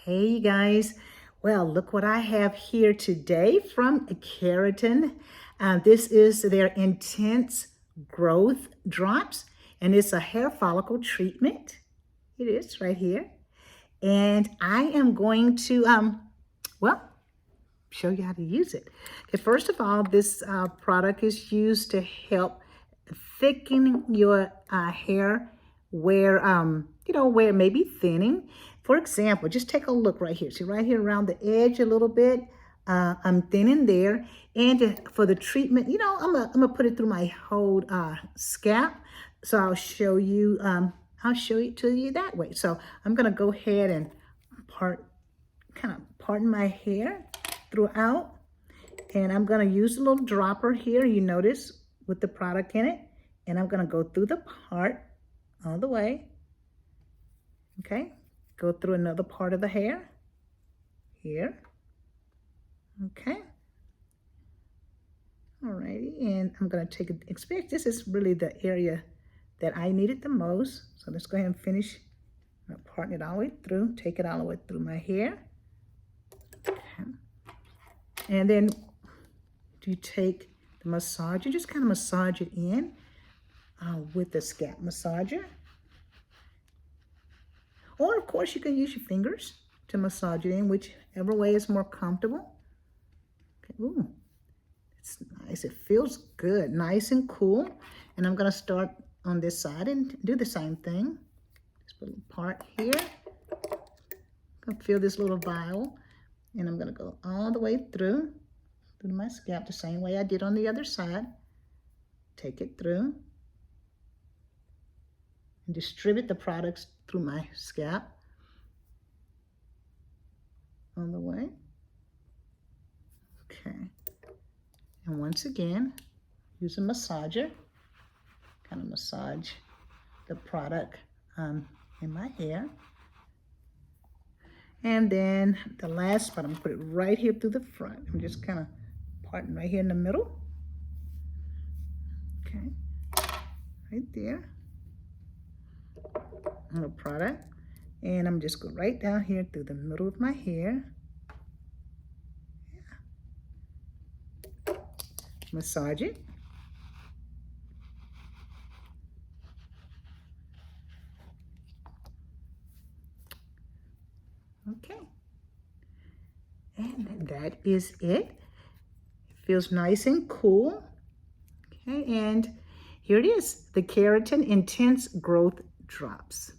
Hey, you guys. Well, look what I have here today from Keratin. This is their Intense Growth Drops, and it's a hair follicle treatment. It is right here. And I am going to, well, show you how to use it. Okay, first of all, this product is used to help thicken your hair where, where it may be thinning. For example, just take a look right here. See right here around the edge a little bit. I'm thinning there. And for the treatment, I'm gonna put it through my whole scalp. So I'll show you it to you that way. So I'm gonna go ahead and parting my hair throughout. And I'm gonna use a little dropper here, you notice, with the product in it. And I'm gonna go through the part all the way. Okay, go through another part of the hair here. Okay. Alrighty, and I'm gonna expect this is really the area that I needed the most. So let's go ahead and finish parting it all the way through, take it all the way through my hair. Okay. And then you take the massager, just kind of massage it in with the scalp massager. Or of course you can use your fingers to massage it in, whichever way is more comfortable. Okay. Ooh, it's nice. It feels good, nice and cool. And I'm gonna start on this side and do the same thing. Just put a little part here. I'm gonna fill this little vial, and I'm gonna go all the way through my scalp the same way I did on the other side. Take it through and distribute the products through my scalp on the way. Okay. And once again, use a massager, kind of massage the product in my hair. And then the last spot, I'm gonna put it right here through the front. I'm just kind of parting right here in the middle. Okay, right there on the product. And I'm just going right down here through the middle of my hair. Yeah. Massage it. Okay. And that is it. It feels nice and cool. Okay, and here it is, the Keratin Intense Growth Drops.